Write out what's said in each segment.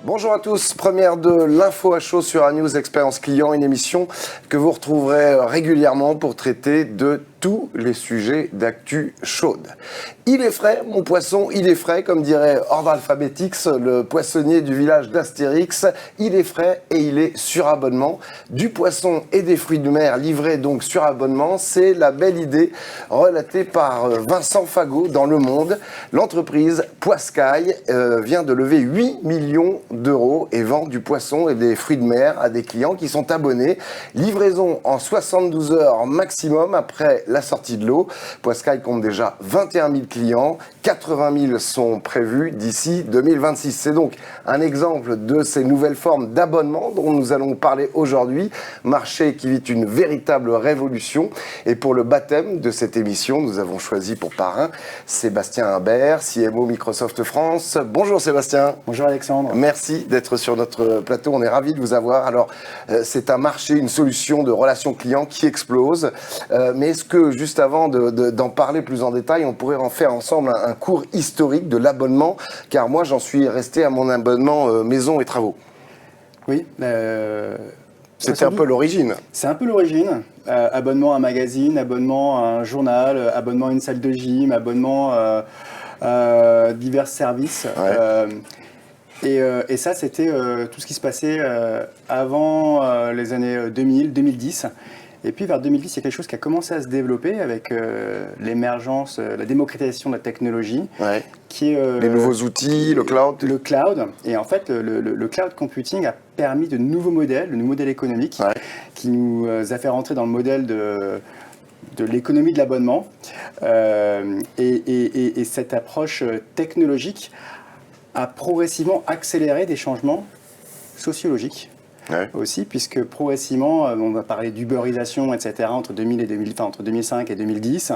Bonjour à tous, première de l'info à chaud sur ANews Expérience Client, une émission que vous retrouverez régulièrement pour traiter de tous les sujets d'actu chaude. Il est frais, mon poisson, il est frais, comme dirait Ordre Alphabetix, le poissonnier du village d'Astérix. Il est frais et il est sur abonnement. Du poisson et des fruits de mer livrés donc sur abonnement, c'est la belle idée relatée par Vincent Fagot dans Le Monde. L'entreprise Poiscaille vient de lever 8 millions d'euros et vend du poisson et des fruits de mer à des clients qui sont abonnés. Livraison en 72 heures maximum après la sortie de l'eau. Poiscaille compte déjà 21 000 clients, 80 000 sont prévus d'ici 2026. C'est donc un exemple de ces nouvelles formes d'abonnement dont nous allons parler aujourd'hui. Marché qui vit une véritable révolution. Et pour le baptême de cette émission, nous avons choisi pour parrain Sébastien Imbert, CMO Microsoft France. Bonjour Sébastien. Bonjour Alexandre. Merci d'être sur notre plateau, on est ravis de vous avoir. Alors, c'est un marché, une solution de relations clients qui explose. Mais est-ce que, juste avant d'en parler plus en détail, on pourrait en faire ensemble un cours historique de l'abonnement? Car moi, j'en suis resté à mon abonnement maison et travaux. Oui. C'était un peu l'origine. C'est un peu l'origine. Abonnement à un magazine, abonnement à un journal, abonnement à une salle de gym, abonnement à divers services. Ouais. Et ça, c'était tout ce qui se passait avant les années 2000, 2010. Et puis vers 2010, il y a quelque chose qui a commencé à se développer avec l'émergence, la démocratisation de la technologie. Ouais. Qui est, les nouveaux outils, le cloud. Le cloud. Et en fait, le cloud computing a permis de nouveaux modèles, de nouveaux modèles économiques, ouais, qui nous a fait rentrer dans le modèle de l'économie de l'abonnement. Et cette approche technologique a progressivement accéléré des changements sociologiques. Ouais. Aussi, puisque progressivement, on va parler d'uberisation, etc., entre 2005 et 2010,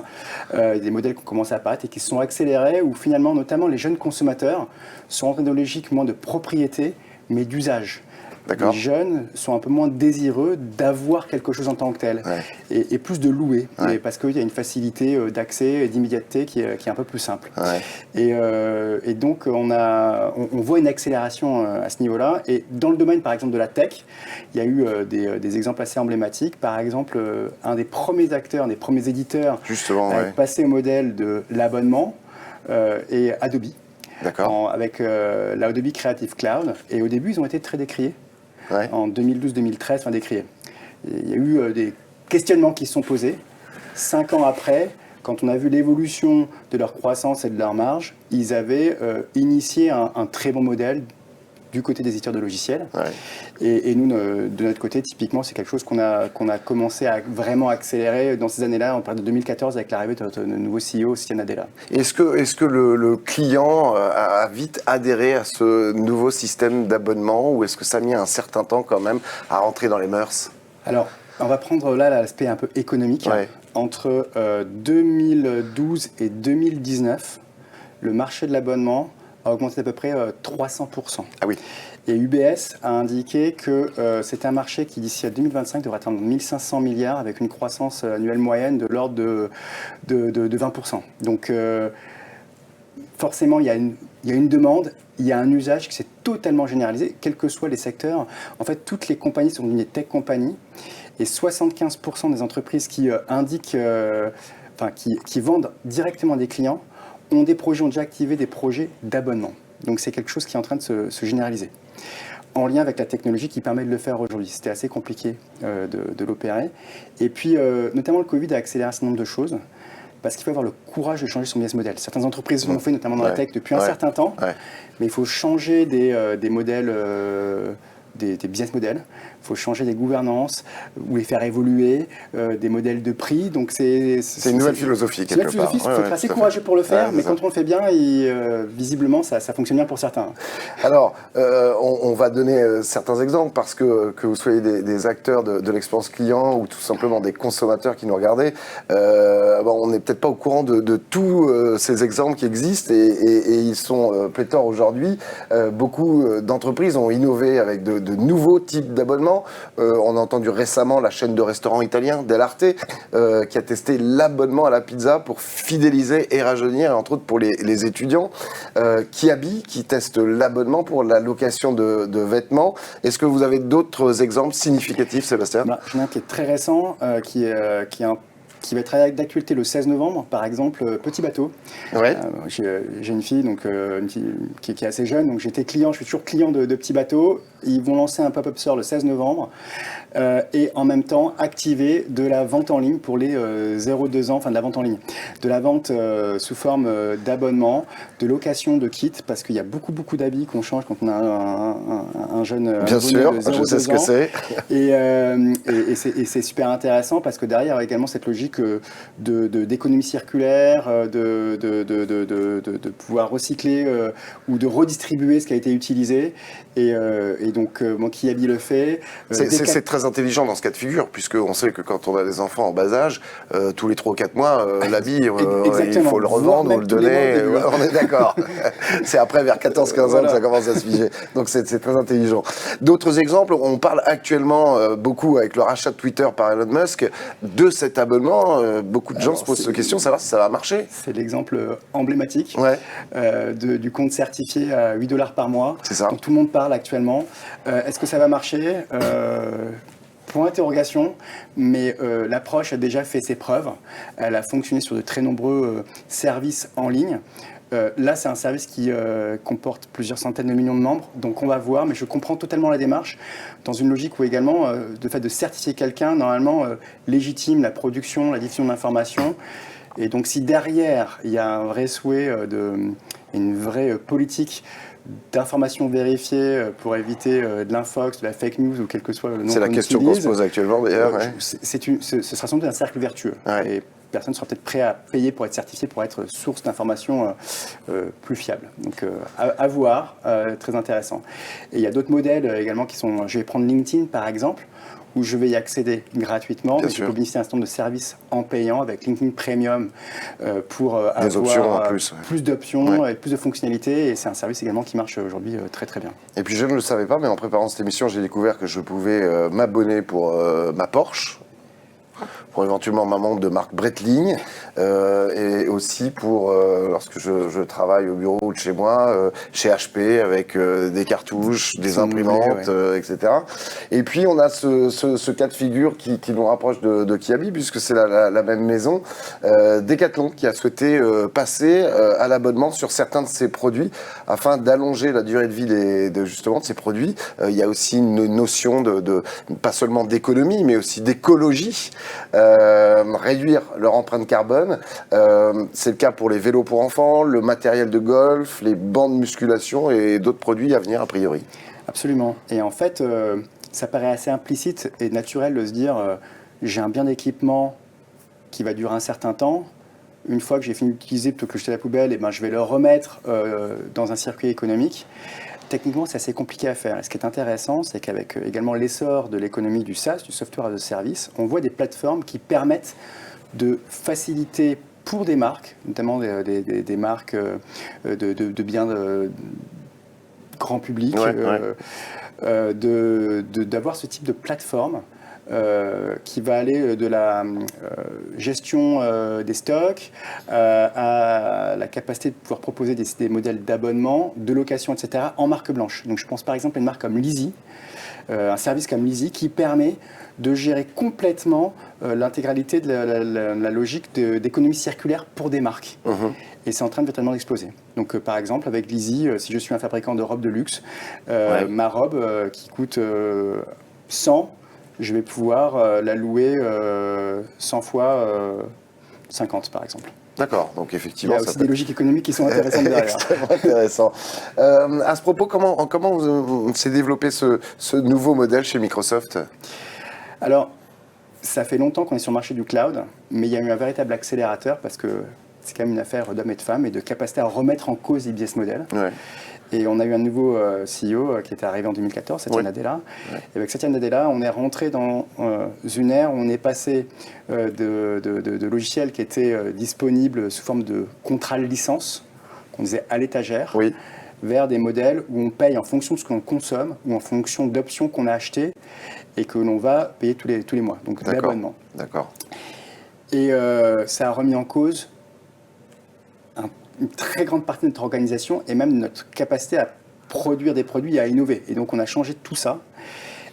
des modèles qui ont commencé à apparaître et qui se sont accélérés, où finalement, notamment les jeunes consommateurs sont entrés dans une logique moins de propriété, mais d'usage. Les jeunes sont un peu moins désireux d'avoir quelque chose en tant que tel, ouais, et plus de louer, ouais, parce qu'il y a une facilité d'accès et d'immédiateté qui est un peu plus simple. Ouais. Et donc, on voit une accélération à ce niveau-là. Et dans le domaine, par exemple, de la tech, il y a eu des exemples assez emblématiques. Par exemple, un des premiers acteurs, un des premiers éditeurs à passer au modèle de l'abonnement est Adobe. Avec l'Adobe Creative Cloud. Et au début, ils ont été très décriés. Ouais. En 2012-2013, enfin décriés. Il y a eu des questionnements qui se sont posés. 5 ans après, quand on a vu l'évolution de leur croissance et de leur marge, ils avaient initié un très bon modèle du côté des éditeurs de logiciels. Ouais. Et nous, de notre côté, typiquement, c'est quelque chose qu'on a commencé à vraiment accélérer dans ces années-là, on parle de 2014, avec l'arrivée de notre nouveau CEO, Satya Nadella. Est-ce que le client a vite adhéré à ce nouveau système d'abonnement, ou est-ce que ça a mis un certain temps quand même à rentrer dans les mœurs? Alors, on va prendre là l'aspect un peu économique. Ouais. Entre 2012 et 2019, le marché de l'abonnement a augmenté d'à peu près 300%. Ah oui. Et UBS a indiqué que c'est un marché qui, d'ici à 2025, devrait atteindre 1500 milliards avec une croissance annuelle moyenne de l'ordre de 20%. Donc, forcément, il y a une demande, il y a un usage qui s'est totalement généralisé, quels que soient les secteurs. En fait, toutes les compagnies sont devenues des tech companies et 75% des entreprises qui indiquent, qui vendent directement à des clients ont déjà activé des projets d'abonnement. Donc c'est quelque chose qui est en train de se généraliser. En lien avec la technologie qui permet de le faire aujourd'hui. C'était assez compliqué de l'opérer. Et puis, notamment le Covid a accéléré un certain nombre de choses, parce qu'il faut avoir le courage de changer son business model. Certaines entreprises l'ont fait, notamment dans la tech, depuis un certain temps, mais il faut changer des modèles, des business models, faut changer des gouvernances ou les faire évoluer, des modèles de prix. Donc c'est une nouvelle philosophie quelque part. Il faut être assez courageux pour le faire, mais quand on le fait bien, visiblement ça fonctionne bien pour certains. Alors, on va donner certains exemples parce que vous soyez des acteurs de l'expérience client ou tout simplement des consommateurs qui nous regardaient, on n'est peut-être pas au courant de tous ces exemples qui existent et ils sont pléthores aujourd'hui. Beaucoup d'entreprises ont innové avec de nouveaux types d'abonnements. On a entendu récemment la chaîne de restaurants italiens Del Arte qui a testé l'abonnement à la pizza pour fidéliser et rajeunir, entre autres pour les étudiants. Kiabi qui teste l'abonnement pour la location de vêtements. Est-ce que vous avez d'autres exemples significatifs, Sébastien ? J'en ai un qui est très récent, qui va être d'actualité le 16 novembre, par exemple, Petit Bateau. Ouais. J'ai une fille donc, qui est assez jeune, donc j'étais client, je suis toujours client de Petit Bateau. Ils vont lancer un pop-up store le 16 novembre et en même temps activer de la vente en ligne pour les 0-2 ans, enfin de la vente en ligne, de la vente sous forme d'abonnement, de location de kits, parce qu'il y a beaucoup d'habits qu'on change quand on a un jeune Bien sûr, je sais ce que c'est. Et c'est super intéressant parce que derrière il y a également cette logique d'économie circulaire, de pouvoir recycler ou de redistribuer ce qui a été utilisé. Et donc, Kiabi le fait. C'est très intelligent dans ce cas de figure, puisqu'on sait que quand on a des enfants en bas âge, tous les 3 ou 4 mois, l'habit, il faut le revendre ou le donner. On est d'accord. C'est après, vers 14-15 ans, que ça commence à se figer. Donc, c'est très intelligent. D'autres exemples, on parle actuellement beaucoup avec le rachat de Twitter par Elon Musk de cet abonnement. Beaucoup de gens se posent cette question, savoir si ça va marcher. C'est l'exemple emblématique du compte certifié à $8 par mois. C'est ça. Donc, tout le monde parle actuellement. Est-ce que ça va marcher ? Point d'interrogation, mais l'approche a déjà fait ses preuves. Elle a fonctionné sur de très nombreux services en ligne. Là, c'est un service qui comporte plusieurs centaines de millions de membres, donc on va voir, mais je comprends totalement la démarche, dans une logique où également, le fait de certifier quelqu'un, normalement, légitime la production, la diffusion de l'information. Et donc, si derrière, il y a un vrai souhait, une vraie politique d'informations vérifiées pour éviter de l'infox, de la fake news ou quel que soit le nom qu'on utilise. C'est la question qu'on se pose actuellement d'ailleurs. Ce sera sans doute un cercle vertueux. Ouais. Et personne sera peut-être prêt à payer pour être certifié, pour être source d'informations plus fiables. Donc à voir, très intéressant. Et il y a d'autres modèles également qui sont... Je vais prendre LinkedIn par exemple, où je vais y accéder gratuitement. Donc, je peux bénéficier d'un certain nombre de services en payant avec LinkedIn Premium pour avoir options en plus d'options et plus de fonctionnalités. Et c'est un service également qui marche aujourd'hui très très bien. Et puis je ne le savais pas, mais en préparant cette émission, j'ai découvert que je pouvais m'abonner pour ma Porsche, pour éventuellement ma montre de marque Breitling, et aussi pour, lorsque je travaille au bureau ou de chez moi, chez HP, avec des cartouches, des imprimantes, etc. Et puis on a ce cas de figure qui nous rapproche de Kiabi, puisque c'est la même maison, Decathlon, qui a souhaité passer à l'abonnement sur certains de ses produits, afin d'allonger la durée de vie de ces produits. Il y a aussi une notion pas seulement d'économie, mais aussi d'écologie. Réduire leur empreinte carbone. C'est le cas pour les vélos pour enfants, le matériel de golf, les bancs de musculation et d'autres produits à venir a priori. Absolument. Et en fait, ça paraît assez implicite et naturel de se dire j'ai un bien d'équipement qui va durer un certain temps. Une fois que j'ai fini d'utiliser, plutôt que de le jeter à la poubelle, je vais le remettre dans un circuit économique. Techniquement, c'est assez compliqué à faire. Et ce qui est intéressant, c'est qu'avec également l'essor de l'économie du SaaS, du software as a service, on voit des plateformes qui permettent de faciliter pour des marques, notamment des marques de biens de grand public, d'avoir ce type de plateforme qui va aller de la gestion des stocks à la capacité de pouvoir proposer des modèles d'abonnement, de location, etc. en marque blanche. Donc je pense par exemple à une marque comme Lizzy, un service comme Lizzy qui permet de gérer complètement l'intégralité de la logique d'économie circulaire pour des marques. Et c'est en train de totalement d'exploser. Donc par exemple avec Lizzy, si je suis un fabricant de robes de luxe, ma robe qui coûte 100, je vais pouvoir la louer 100 fois 50 par exemple. D'accord, donc effectivement... Il y a aussi des logiques économiques qui sont intéressantes derrière. Extrêmement intéressant. À ce propos, comment s'est développé ce nouveau modèle chez Microsoft? Alors, ça fait longtemps qu'on est sur le marché du cloud, mais il y a eu un véritable accélérateur parce que c'est quand même une affaire d'hommes et de femmes et de capacité à remettre en cause les business models. Ouais. Et on a eu un nouveau CEO qui est arrivé en 2014, Satya Nadella. Ouais. Et avec Satya Nadella, on est rentré dans une ère où on est passé de logiciels qui étaient disponibles sous forme de contrat de licence, qu'on disait à l'étagère, vers des modèles où on paye en fonction de ce qu'on consomme ou en fonction d'options qu'on a achetées et que l'on va payer tous les mois, donc l'abonnement. D'accord. Et ça a remis en cause une très grande partie de notre organisation et même notre capacité à produire des produits et à innover. Et donc on a changé tout ça.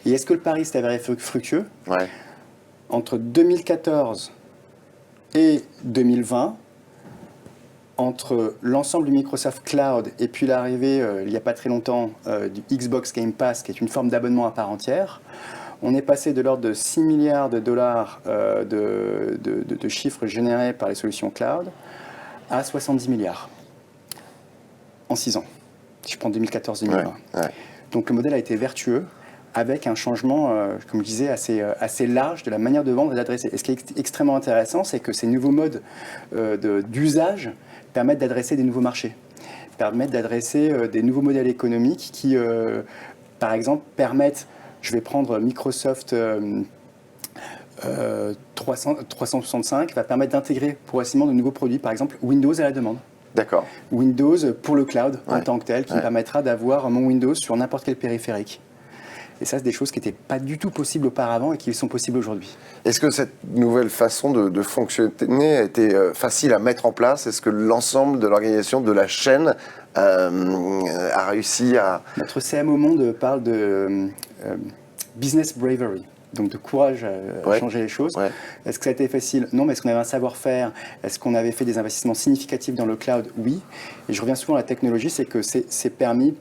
Et est-ce que le pari s'est avéré fructueux? Entre 2014 et 2020, entre l'ensemble du Microsoft Cloud et puis l'arrivée, il n'y a pas très longtemps, du Xbox Game Pass, qui est une forme d'abonnement à part entière, on est passé de l'ordre de 6 milliards de dollars de chiffres générés par les solutions cloud à 70 milliards en 6 ans, si je prends 2014-2020. Donc le modèle a été vertueux, avec un changement, comme je disais, assez large de la manière de vendre et d'adresser. Et ce qui est extrêmement intéressant, c'est que ces nouveaux modes d'usage permettent d'adresser des nouveaux marchés, permettent d'adresser des nouveaux modèles économiques qui, par exemple, permettent, je vais prendre Microsoft 365, va permettre d'intégrer progressivement de nouveaux produits, par exemple Windows à la demande. D'accord. Windows pour le cloud en tant que tel, qui permettra d'avoir mon Windows sur n'importe quel périphérique. Et ça, c'est des choses qui n'étaient pas du tout possibles auparavant et qui sont possibles aujourd'hui. Est-ce que cette nouvelle façon de fonctionner a été facile à mettre en place? Est-ce que l'ensemble de l'organisation, de la chaîne, a réussi à... Notre CM au monde parle de business bravery. Donc de courage à changer les choses. Est-ce que ça a été facile? Non, mais est-ce qu'on avait un savoir-faire? Est-ce qu'on avait fait des investissements significatifs dans le cloud? Oui. Et je reviens souvent à la technologie, c'est que c'est permis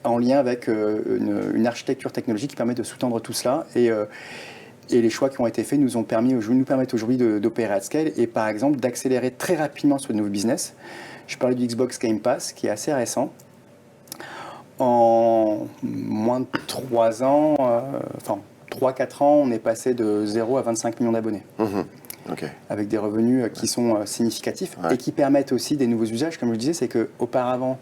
en lien avec une architecture technologique qui permet de sous-tendre tout cela. Et les choix qui ont été faits nous permettent aujourd'hui d'opérer à scale et par exemple d'accélérer très rapidement sur de nouveaux business. Je parlais du Xbox Game Pass qui est assez récent. En moins de 3 ans, 3-4 ans, on est passé de 0 à 25 millions d'abonnés. Avec des revenus qui sont significatifs et qui permettent aussi des nouveaux usages. Comme je le disais, c'est qu'auparavant,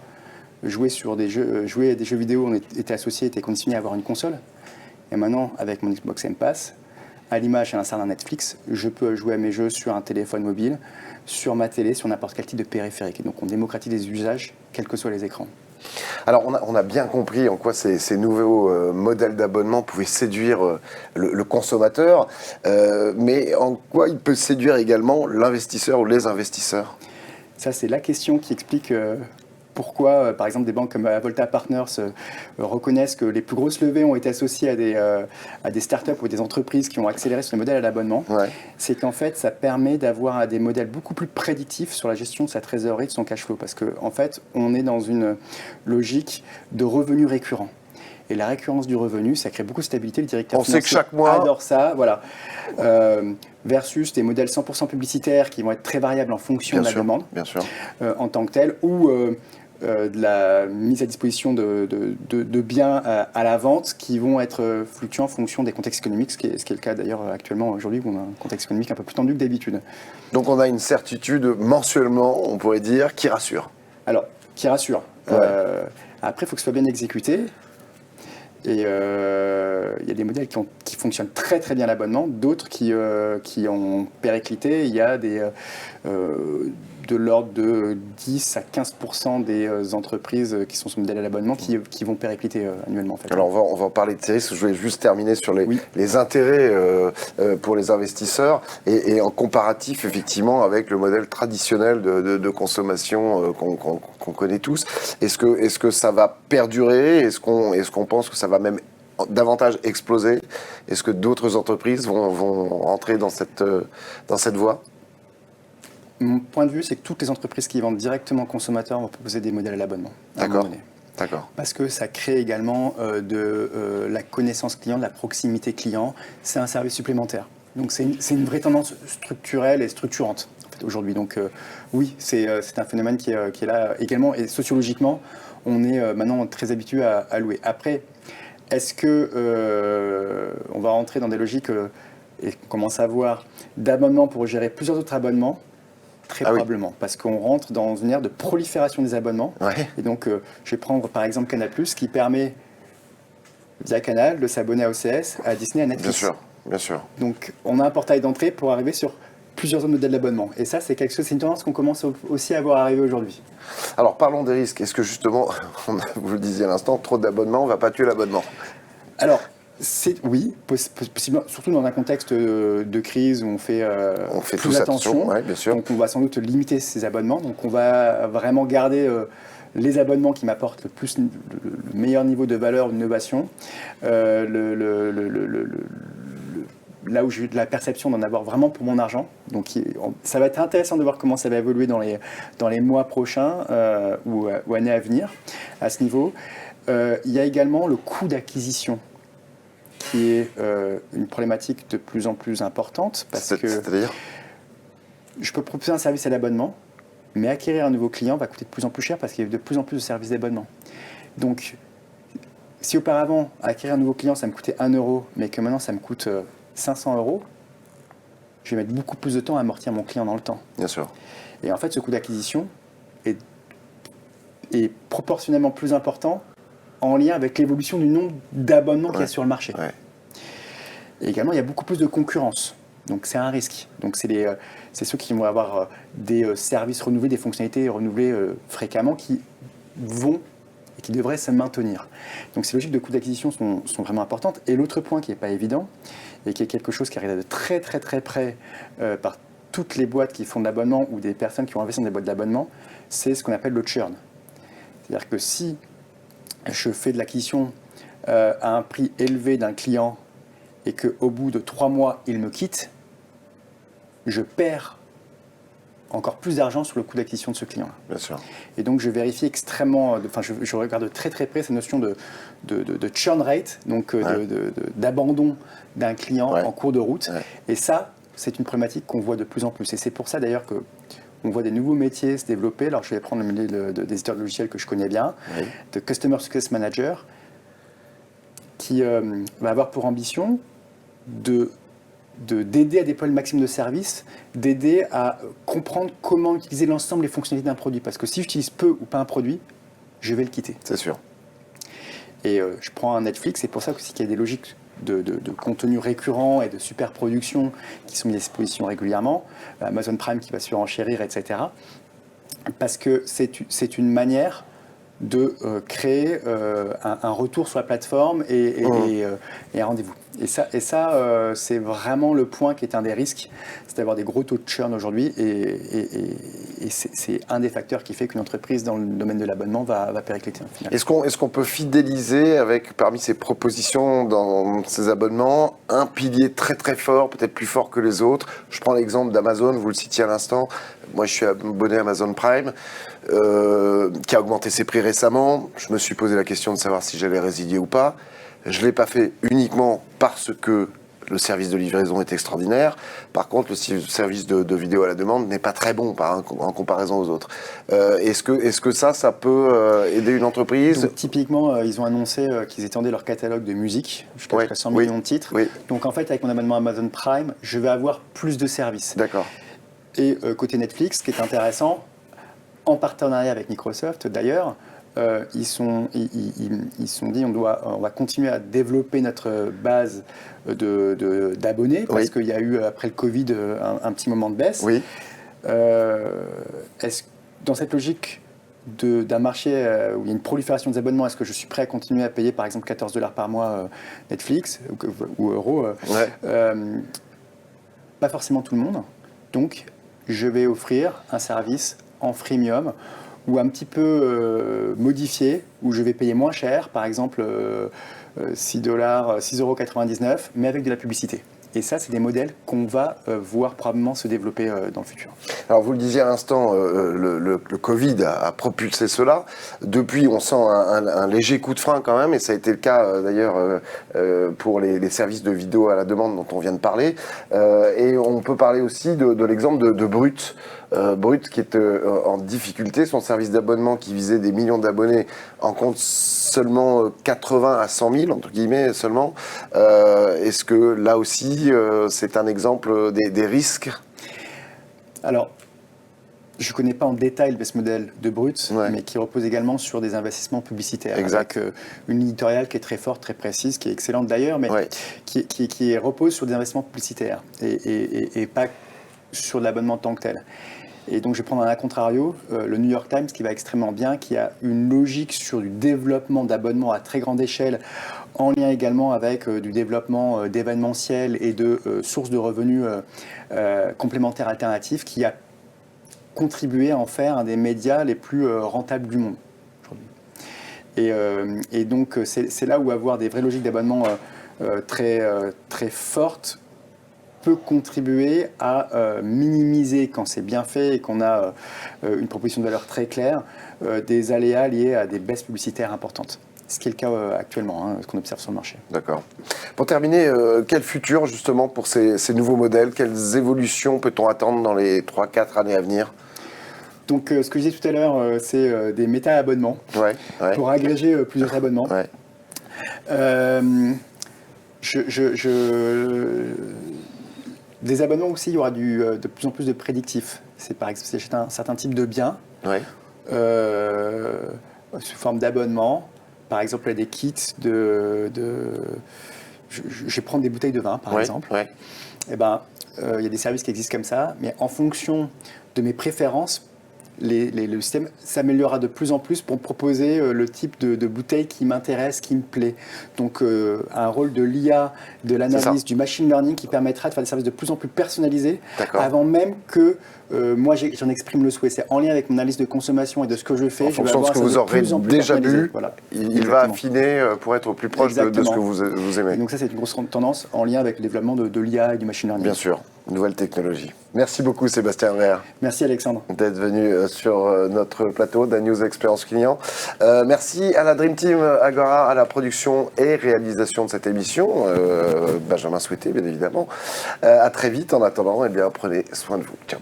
jouer à des jeux vidéo, on était associé, était conditionné à avoir une console. Et maintenant, avec mon Xbox Game Pass, à l'image à l'instar d'un Netflix, je peux jouer à mes jeux sur un téléphone mobile, sur ma télé, sur n'importe quel type de périphérique. Et donc on démocratise les usages, quels que soient les écrans. Alors on a bien compris en quoi ces nouveaux modèles d'abonnement pouvaient séduire le consommateur, mais en quoi il peut séduire également l'investisseur ou les investisseurs? Ça, c'est la question qui explique pourquoi, par exemple, des banques comme Avolta Partners reconnaissent que les plus grosses levées ont été associées à des startups ou des entreprises qui ont accéléré sur le modèle à l'abonnement. C'est qu'en fait, ça permet d'avoir des modèles beaucoup plus prédictifs sur la gestion de sa trésorerie, de son cash flow. Parce qu'en fait, on est dans une logique de revenus récurrents. Et la récurrence du revenu, ça crée beaucoup de stabilité. Le directeur financier sait que chaque mois adore ça. Voilà. Versus des modèles 100% publicitaires qui vont être très variables en fonction de la demande en tant que tel, ou de la mise à disposition de biens à la vente qui vont être fluctuants en fonction des contextes économiques, ce qui est le cas d'ailleurs actuellement aujourd'hui où on a un contexte économique un peu plus tendu que d'habitude. Donc on a une certitude mensuellement, on pourrait dire, qui rassure. Alors, qui rassure. Après, il faut que ce soit bien exécuté. Et il y a des modèles qui fonctionnent très très bien à l'abonnement, d'autres qui ont périclité. Il y a de l'ordre de 10 à 15% des entreprises qui sont sur modèle à l'abonnement qui vont péricliter annuellement. En fait. Alors on va en parler de risques. Je vais juste terminer sur les intérêts pour les investisseurs et en comparatif effectivement avec le modèle traditionnel de consommation qu'on connaît tous. Est-ce que ça va perdurer? Est-ce qu'on pense que ça va même davantage exploser? Est-ce que d'autres entreprises vont rentrer dans cette voie? Mon point de vue, c'est que toutes les entreprises qui vendent directement aux consommateurs vont proposer des modèles à l'abonnement. D'accord. Parce que ça crée également de la connaissance client, de la proximité client. C'est un service supplémentaire. Donc c'est une vraie tendance structurelle et structurante aujourd'hui. Donc oui, c'est un phénomène qui est là également. Et sociologiquement, on est maintenant très habitué à louer. Après, est-ce que on va rentrer dans des logiques et on commence à voir d'abonnements pour gérer plusieurs autres abonnements? Très probablement, parce qu'on rentre dans une ère de prolifération des abonnements. Ouais. Et donc, je vais prendre par exemple Canal+, qui permet, via Canal, de s'abonner à OCS, à Disney, à Netflix. Bien sûr, bien sûr. Donc, on a un portail d'entrée pour arriver sur plusieurs autres modèles d'abonnement. Et ça, c'est une tendance qu'on commence aussi à voir arriver aujourd'hui. Alors, parlons des risques. Est-ce que justement, vous le disiez à l'instant, trop d'abonnements ne va pas tuer l'abonnement? Alors, oui, possible, surtout dans un contexte de crise où on fait plus attention. Ouais, bien sûr. Donc on va sans doute limiter ces abonnements. Donc on va vraiment garder les abonnements qui m'apportent le meilleur niveau de valeur, d'innovation, là où j'ai eu de la perception d'en avoir vraiment pour mon argent. Donc ça va être intéressant de voir comment ça va évoluer dans les mois prochains ou années à venir à ce niveau. Il y a également le coût d'acquisition, qui est une problématique de plus en plus importante, parce que c'est-à-dire, je peux proposer un service à l'abonnement, mais acquérir un nouveau client va coûter de plus en plus cher parce qu'il y a de plus en plus de services d'abonnement. Donc, si auparavant, acquérir un nouveau client, ça me coûtait 1 euro, mais que maintenant ça me coûte 500 euros, je vais mettre beaucoup plus de temps à amortir mon client dans le temps. bien sûr. Et en fait, ce coût d'acquisition est proportionnellement plus important en lien avec l'évolution du nombre d'abonnements qu'il y a sur le marché. Ouais. Et également, il y a beaucoup plus de concurrence. Donc, c'est un risque. Donc, c'est ceux qui vont avoir des services renouvelés, des fonctionnalités renouvelées fréquemment qui vont et qui devraient se maintenir. Donc, ces logiques de coût d'acquisition sont vraiment importantes. Et l'autre point qui n'est pas évident, et qui est quelque chose qui arrive de très, très, très près par toutes les boîtes qui font de l'abonnement ou des personnes qui ont investi dans des boîtes d'abonnement, c'est ce qu'on appelle le churn. C'est-à-dire que si je fais de l'acquisition à un prix élevé d'un client et qu'au bout de 3 mois, il me quitte, je perds encore plus d'argent sur le coût d'acquisition de ce client-là. Bien sûr. Et donc, je vérifie extrêmement, je regarde très très près cette notion de churn rate, donc d'abandon d'un client en cours de route. Ouais. Et ça, c'est une problématique qu'on voit de plus en plus. Et c'est pour ça d'ailleurs que on voit des nouveaux métiers se développer. Alors, je vais prendre le milieu des éditeurs de logiciels que je connais bien, de Customer Success Manager, qui va avoir pour ambition d'aider à déployer le maximum de services, d'aider à comprendre comment utiliser l'ensemble des fonctionnalités d'un produit. Parce que si j'utilise peu ou pas un produit, je vais le quitter. C'est sûr. Et je prends un Netflix, c'est pour ça qu'il y a des logiques de contenu récurrent et de super production qui sont mises à disposition régulièrement, Amazon Prime qui va se renchérir, etc. Parce que c'est une manière de créer un retour sur la plateforme et un rendez-vous. Et ça c'est vraiment le point qui est un des risques, c'est d'avoir des gros taux de churn aujourd'hui et c'est un des facteurs qui fait qu'une entreprise dans le domaine de l'abonnement va péricliter. Est-ce qu'on peut fidéliser avec, parmi ces propositions dans ces abonnements, un pilier très très fort, peut-être plus fort que les autres? Je prends l'exemple d'Amazon, vous le citiez à l'instant. Moi, je suis abonné à Amazon Prime, qui a augmenté ses prix récemment. Je me suis posé la question de savoir si j'allais résilier ou pas. Je ne l'ai pas fait uniquement parce que le service de livraison est extraordinaire. Par contre, le service de vidéo à la demande n'est pas très bon en comparaison aux autres. Est-ce que ça peut aider une entreprise? Donc, typiquement, ils ont annoncé qu'ils étendaient leur catalogue de musique jusqu'à 100 millions de titres. Oui. Donc en fait, avec mon abonnement Amazon Prime, je vais avoir plus de services. D'accord. Et côté Netflix, ce qui est intéressant, en partenariat avec Microsoft d'ailleurs, ils sont dit on va continuer à développer notre base d'abonnés parce qu'il y a eu après le Covid un petit moment de baisse. Oui. Dans cette logique d'un marché où il y a une prolifération des abonnements, est-ce que je suis prêt à continuer à payer par exemple $14 par mois Netflix ou euros Pas forcément tout le monde. Donc je vais offrir un service en freemium ou un petit peu modifié, où je vais payer moins cher, par exemple €6,99, mais avec de la publicité. Et ça, c'est des modèles qu'on va voir probablement se développer dans le futur. Alors, vous le disiez à l'instant, le Covid a propulsé cela. Depuis, on sent un léger coup de frein quand même, et ça a été le cas d'ailleurs pour les services de vidéo à la demande dont on vient de parler. Et on peut parler aussi de l'exemple de Brut. Brut qui est en difficulté, son service d'abonnement qui visait des millions d'abonnés en compte seulement 80 à 100 000, entre guillemets seulement. Est-ce que là aussi, c'est un exemple des risques ? Alors, je ne connais pas en détail le business model de Brut, Ouais. mais qui repose également sur des investissements publicitaires. Exact. Avec une éditoriale qui est très forte, très précise, qui est excellente d'ailleurs, mais Ouais. qui repose sur des investissements publicitaires et pas sur l'abonnement en tant que tel. Et donc, je vais prendre un à contrario, le New York Times, qui va extrêmement bien, qui a une logique sur du développement d'abonnements à très grande échelle, en lien également avec du développement d'événementiel et de sources de revenus complémentaires alternatifs, qui a contribué à en faire un des médias les plus rentables du monde aujourd'hui. Et donc, c'est là où avoir des vraies logiques d'abonnement très fortes peut contribuer à minimiser, quand c'est bien fait et qu'on a une proposition de valeur très claire, des aléas liés à des baisses publicitaires importantes. Ce qui est le cas actuellement, ce qu'on observe sur le marché. D'accord. Pour terminer, quel futur justement pour ces nouveaux modèles ? Quelles évolutions peut-on attendre dans les 3-4 années à venir ? Donc, ce que je disais tout à l'heure, c'est des méta-abonnements Ouais. pour agréger plusieurs abonnements. Ouais. Des abonnements aussi, il y aura de plus en plus de prédictifs. C'est par exemple, si j'achète un certain type de bien, Ouais. sous forme d'abonnement. Par exemple, il y a des kits je vais prendre des bouteilles de vin, par exemple. Ouais. Eh ben, il y a des services qui existent comme ça, mais en fonction de mes préférences, le système s'améliorera de plus en plus pour proposer le type de bouteille qui m'intéresse, qui me plaît. Donc, un rôle de l'IA, de l'analyse, du machine learning qui permettra de faire des services de plus en plus personnalisés, avant même que moi j'en exprime le souhait. C'est en lien avec mon analyse de consommation et de ce que je fais. En fonction de ce que vous aurez déjà bu, voilà. Il va affiner pour être au plus proche de ce que vous aimez. Et donc ça, c'est une grosse tendance en lien avec le développement de l'IA et du machine learning. Bien sûr, nouvelle technologie. Merci beaucoup Sébastien Vert. Merci Alexandre. D'être venu sur notre plateau d'A-News Expérience Client. Merci à la Dream Team Agora, à la production et réalisation de cette émission. Benjamin Souhaité, bien évidemment. À très vite. En attendant, prenez soin de vous. Ciao.